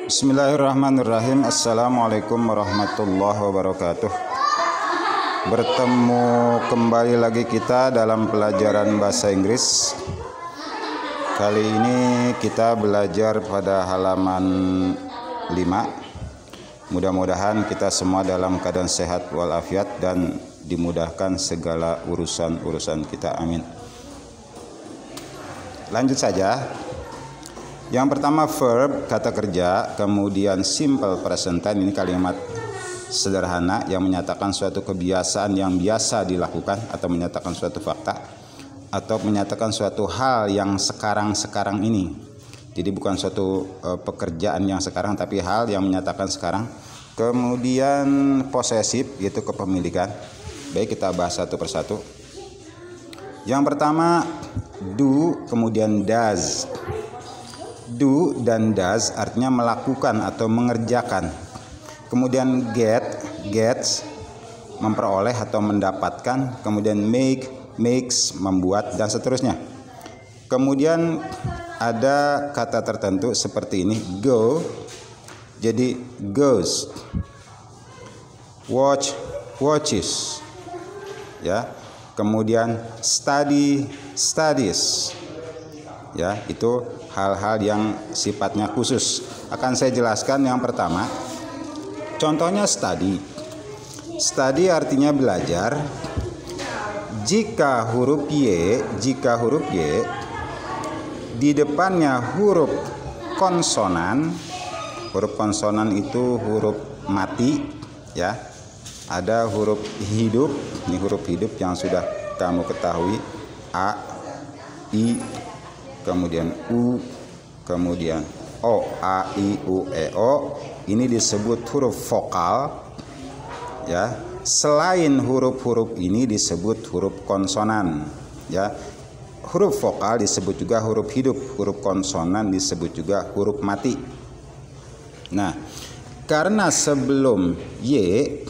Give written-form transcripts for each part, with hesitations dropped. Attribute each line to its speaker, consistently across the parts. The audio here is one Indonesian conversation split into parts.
Speaker 1: Bismillahirrahmanirrahim. Assalamualaikum warahmatullahi wabarakatuh. Bertemu kembali lagi kita dalam pelajaran bahasa Inggris. Kali ini kita belajar pada halaman 5. Mudah-mudahan kita semua dalam keadaan sehat walafiat dan dimudahkan segala urusan-urusan kita. Amin. Lanjut saja. Yang pertama verb, kata kerja, kemudian simple present tense, ini kalimat sederhana yang menyatakan suatu kebiasaan yang biasa dilakukan atau menyatakan suatu fakta atau menyatakan suatu hal yang sekarang-sekarang ini. Jadi bukan suatu pekerjaan yang sekarang tapi hal yang menyatakan sekarang. Kemudian posesif, yaitu kepemilikan. Baik, kita bahas satu persatu. Yang pertama do, kemudian does. Do dan does artinya melakukan atau mengerjakan. Kemudian gets, memperoleh atau mendapatkan. Kemudian makes, membuat, dan seterusnya. Kemudian ada kata tertentu seperti ini, go, jadi goes. Watches, ya. Kemudian studies, ya, itu hal-hal yang sifatnya khusus. Akan saya jelaskan. Yang pertama, contohnya study. Study artinya belajar. Jika huruf Y di depannya huruf konsonan. Huruf konsonan itu huruf mati, ya. Ada huruf hidup. Ini huruf hidup yang sudah kamu ketahui. A, I, kemudian U, kemudian O, A, I, U, E, O. Ini disebut huruf vokal, ya. Selain huruf-huruf ini disebut huruf konsonan, ya. Huruf vokal disebut juga huruf hidup, huruf konsonan disebut juga huruf mati. Nah, karena sebelum Y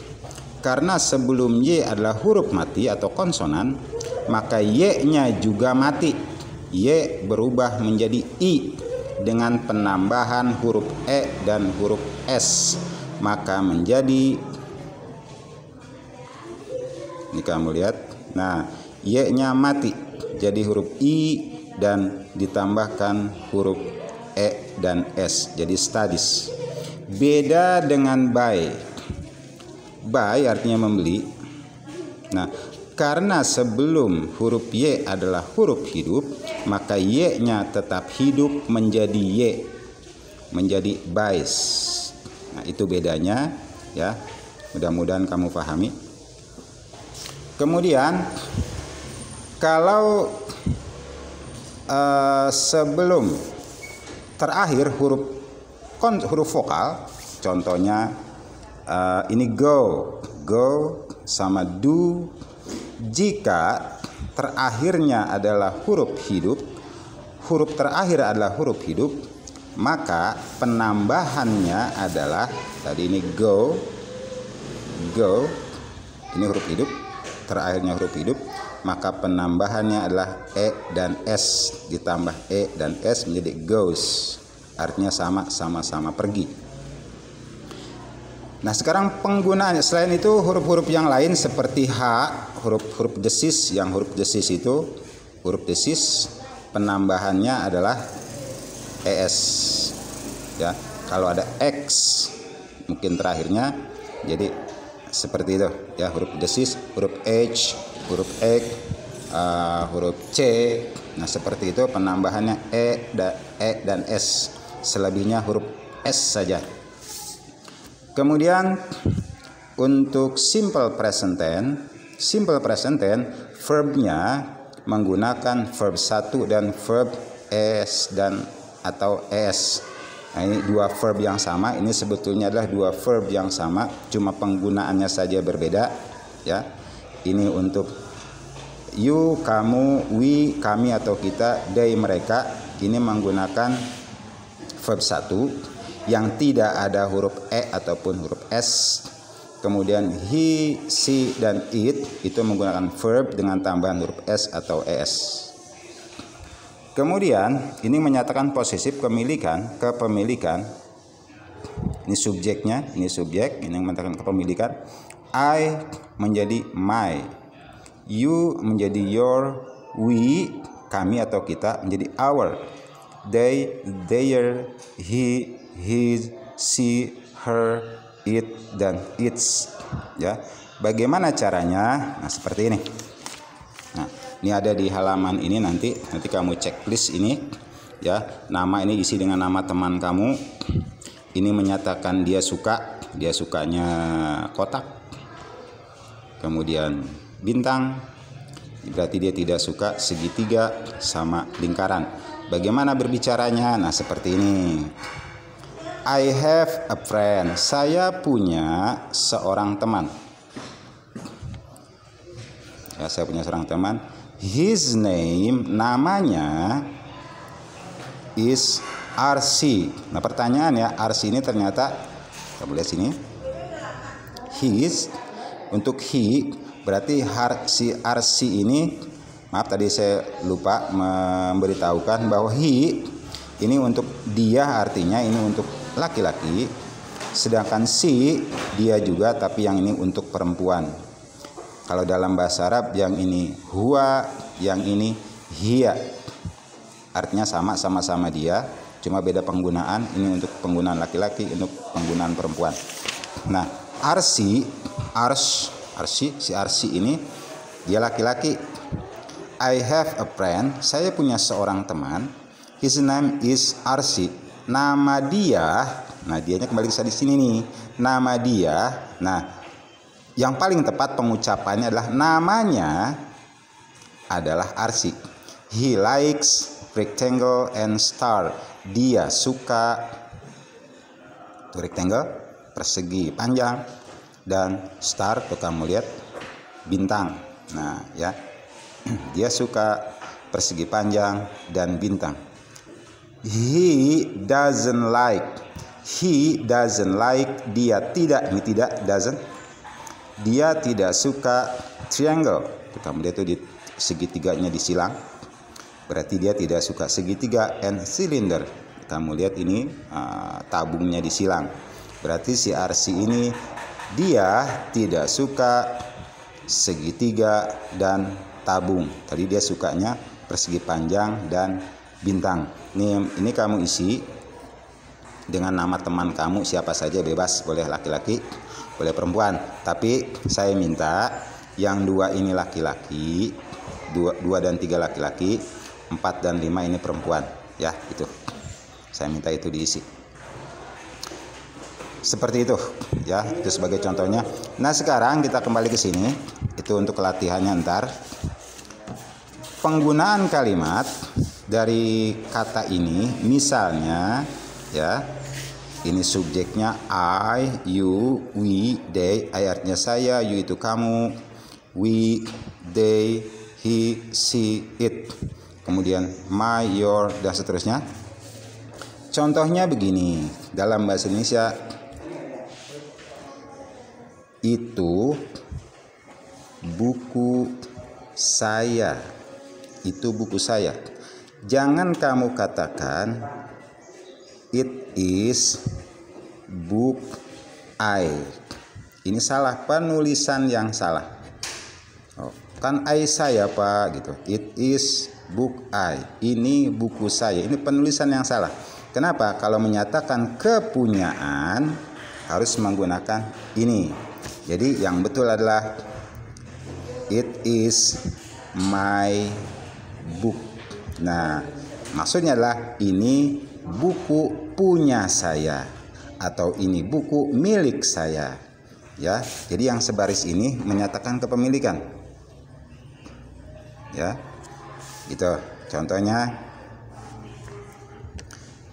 Speaker 1: adalah huruf mati atau konsonan, maka Y-nya juga mati. Y berubah menjadi I dengan penambahan huruf E dan huruf S, maka menjadi, ini kamu lihat, nah, Y-nya mati jadi huruf I dan ditambahkan huruf E dan S, jadi studies. Beda dengan buy artinya membeli. Nah, karena sebelum huruf Y adalah huruf hidup, maka Y-nya tetap hidup menjadi Y, menjadi buys. Nah, itu bedanya, ya. Mudah-mudahan kamu pahami. Kemudian kalau sebelum terakhir huruf vokal, contohnya ini go sama do. Jika terakhirnya adalah huruf hidup, huruf terakhir adalah huruf hidup, maka penambahannya adalah tadi ini go, ini huruf hidup, terakhirnya huruf hidup, maka penambahannya adalah E dan S, ditambah E dan S menjadi goes, artinya sama-sama pergi. Nah, sekarang penggunaan selain itu huruf-huruf yang lain seperti H, huruf desis, yang huruf desis itu huruf desis penambahannya adalah ES, ya. Kalau ada X mungkin terakhirnya jadi seperti itu, ya, huruf desis, huruf H, huruf X, huruf C. Nah, seperti itu penambahannya E dan S, selebihnya huruf S saja. Kemudian untuk simple present tense verbnya menggunakan verb 1 dan verb es dan atau es. Nah, ini dua verb yang sama, ini sebetulnya adalah dua verb yang sama, cuma penggunaannya saja berbeda, ya. Ini untuk you, kamu, we, kami atau kita, they, mereka. Ini menggunakan verb 1 yang tidak ada huruf E ataupun huruf S. Kemudian he, she, dan it itu menggunakan verb dengan tambahan huruf S atau ES. Kemudian ini menyatakan posesif kepemilikan. Ini subjeknya, ini subjek, ini yang menyatakan kepemilikan. I menjadi my, you menjadi your, we kami atau kita menjadi our, they their, he his, she her, it dan its. Ya, bagaimana caranya? Nah, seperti ini. Nah, ini ada di halaman ini, nanti kamu checklist ini. Ya, nama ini isi dengan nama teman kamu. Ini menyatakan dia suka, dia sukanya kotak. Kemudian bintang, berarti dia tidak suka segitiga sama lingkaran. Bagaimana berbicaranya? Nah, seperti ini. I have a friend. Saya punya seorang teman. Ya, saya punya seorang teman. His name, namanya is RC. Nah, pertanyaan ya, RC ini ternyata, kita lihat sini, his, untuk he, berarti si RC ini, maaf tadi saya lupa memberitahukan bahwa he ini untuk dia, artinya ini untuk laki-laki, sedangkan si dia juga, tapi yang ini untuk perempuan. Kalau dalam bahasa Arab yang ini huwa, yang ini hiya, artinya sama-sama dia, cuma beda penggunaan. Ini untuk penggunaan laki-laki, untuk penggunaan perempuan. Nah, si RC ini dia laki-laki. I have a friend. Saya punya seorang teman. His name is RC. Nama dia, nah dianya kembali ke di sini nih. Nama dia. Nah, yang paling tepat pengucapannya adalah namanya adalah RC. He likes rectangle and star. Dia suka rectangle, persegi panjang, dan star, tuh kamu lihat bintang. Nah, ya. Dia suka persegi panjang dan bintang. He doesn't like. Dia tidak, ini tidak, doesn't. Dia tidak suka triangle. Tuh kamu lihat tuh di segitiganya disilang. Berarti dia tidak suka segitiga and cylinder. Kamu lihat ini tabungnya disilang. Berarti si RC ini dia tidak suka segitiga dan tabung. Tadi dia sukanya persegi panjang dan bintang. Ini kamu isi dengan nama teman kamu siapa saja, bebas, boleh laki-laki, boleh perempuan. Tapi saya minta yang 2 ini laki-laki, 2 dan 3 laki-laki, 4 dan 5 ini perempuan, ya, itu. Saya minta itu diisi. Seperti itu, ya, itu sebagai contohnya. Nah, sekarang kita kembali ke sini. Itu untuk latihannya ntar. Penggunaan kalimat dari kata ini, misalnya, ya, ini subjeknya I, you, we, they. I artinya saya, you itu kamu, we, they, he, she, it. Kemudian my, your, dan seterusnya. Contohnya begini, dalam bahasa Indonesia, itu buku saya. Itu buku saya. Jangan kamu katakan it is book I. Ini salah, penulisan yang salah. Kan I saya, Pak, gitu. It is book I. Ini buku saya. Ini penulisan yang salah. Kenapa? Kalau menyatakan kepunyaan harus menggunakan ini. Jadi yang betul adalah it is my book. Nah, maksudnya adalah ini buku punya saya atau ini buku milik saya. Ya, jadi yang sebaris ini menyatakan kepemilikan. Ya, gitu. Contohnya,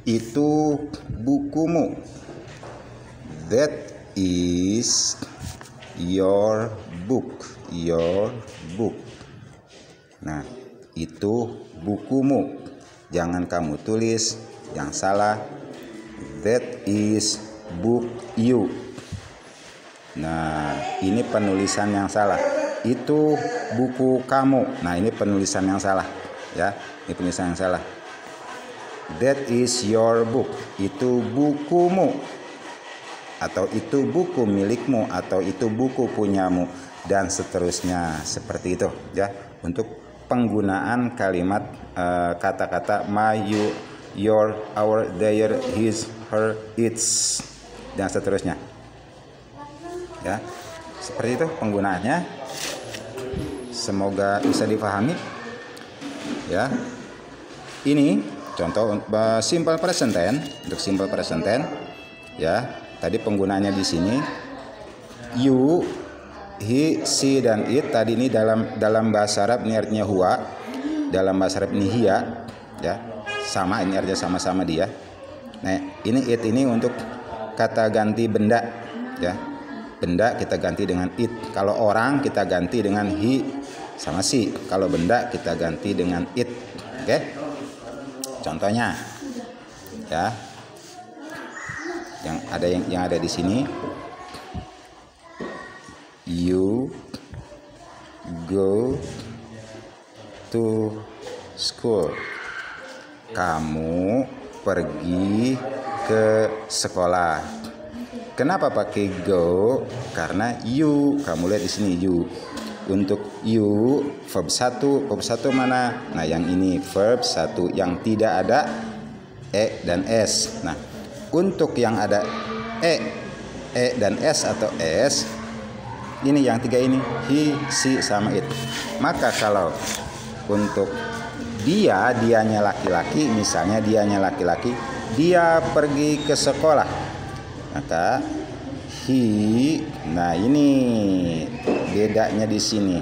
Speaker 1: itu bukumu. That is your book. Your book. Nah, itu bukumu. Jangan kamu tulis yang salah. That is book you. Nah, ini penulisan yang salah. Itu buku kamu. Nah, ini penulisan yang salah, ya. Ini penulisan yang salah. That is your book. Itu bukumu. atau itu buku milikmu, atau itu buku punyamu, dan seterusnya, seperti itu ya. Untuk penggunaan kalimat kata-kata my, you, your, our, their, his, her, its, dan seterusnya ya. Seperti itu penggunaannya. Semoga bisa dipahami ya. Ini contoh simple present tense. Untuk simple present tense ya, tadi penggunaannya di sini you, he, she, dan it. Tadi ini dalam bahasa Arab ini artinya huwa, dalam bahasa Arab ini hiya ya, sama, ini artinya sama-sama dia. Nah ini it ini untuk kata ganti benda ya. Benda kita ganti dengan it. Kalau orang kita ganti dengan he sama si. Kalau benda kita ganti dengan it. Oke. Contohnya ya. Yang ada di sini. You go to school. Kamu pergi ke sekolah. Kenapa pakai go? Karena you, kamu lihat di sini you. Untuk you verb 1 mana? Nah, yang ini verb 1 yang tidak ada e dan s. Nah, untuk yang ada e dan s atau s, ini yang tiga ini, he, she, sama it. Maka kalau untuk dianya laki-laki, misalnya dianya laki-laki, dia pergi ke sekolah, maka he, nah ini bedanya di sini,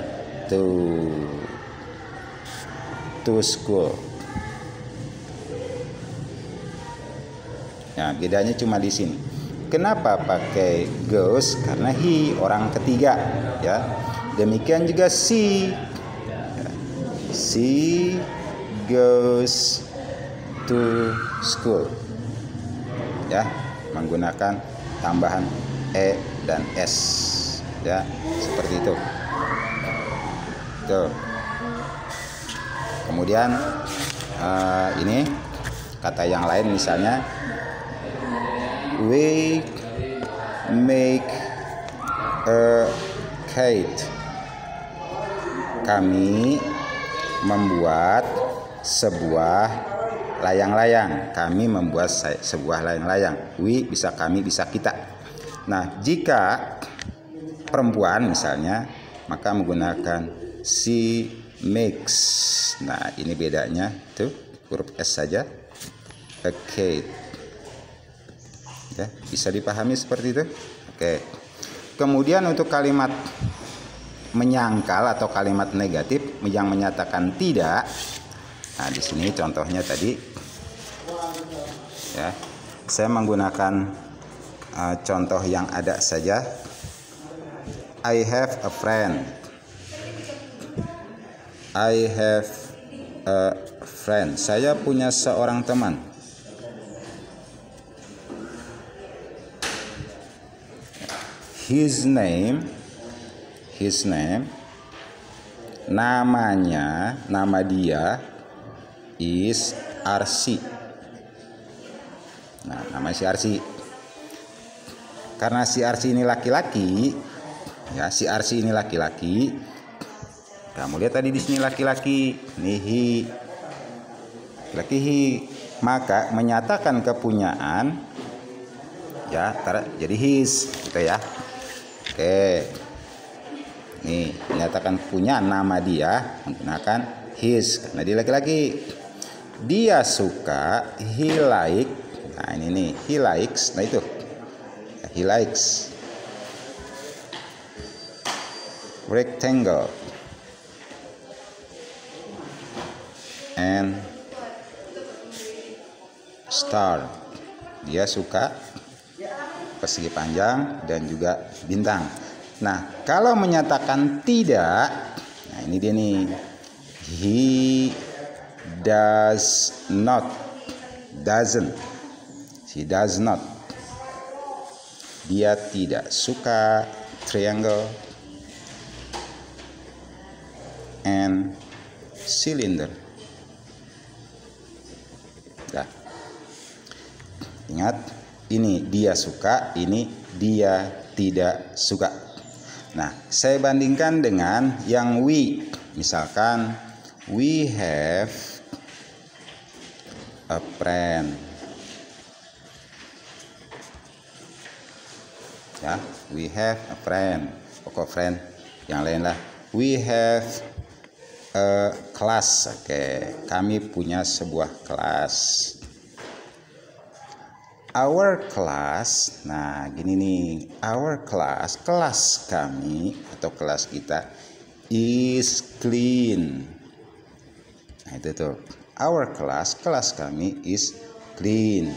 Speaker 1: to school. Nah, bedanya cuma di sini. Kenapa pakai goes? Karena he, orang ketiga ya. Demikian juga she. She goes to school. Ya, menggunakan tambahan e dan s ya, seperti itu. Tuh. Kemudian ini kata yang lain, misalnya we make a kite. Kami membuat sebuah layang-layang. Kami membuat sebuah layang-layang. We bisa kami, bisa kita. Nah, jika perempuan misalnya, maka menggunakan she makes. Nah, ini bedanya tuh, huruf S saja. A kite. Ya, bisa dipahami seperti itu? Oke. Kemudian untuk kalimat menyangkal atau kalimat negatif yang menyatakan tidak. Nah, di sini contohnya tadi ya. Saya menggunakan contoh yang ada saja. I have a friend. I have a friend. Saya punya seorang teman. His name, namanya, nama dia is RC. Nah, nama si RC. Karena si RC ini laki-laki, ya, si RC ini laki-laki. Kamu lihat tadi di sini laki-laki, nih he, laki he, maka menyatakan kepunyaan, ya, jadi his, gitu ya. Oke, nih menyatakan punya nama dia menggunakan his karena dia laki-laki. Dia suka, he like. Nah ini nih, he likes. Nah itu, he likes rectangle and star. Dia suka persegi panjang dan juga bintang. Nah, kalau menyatakan tidak, nah ini dia nih. He does not, doesn't. He does not. Dia tidak suka triangle and cylinder. Nah, ingat, ini dia suka, ini dia tidak suka. Nah, saya bandingkan dengan yang we. Misalkan, we have a friend. Ya, we have a friend. Pokok friend yang lain lah. We have a class. Oke, kami punya sebuah kelas. Our class, nah gini nih, our class, kelas kami atau kelas kita is clean. Nah itu tuh, our class, kelas kami is clean.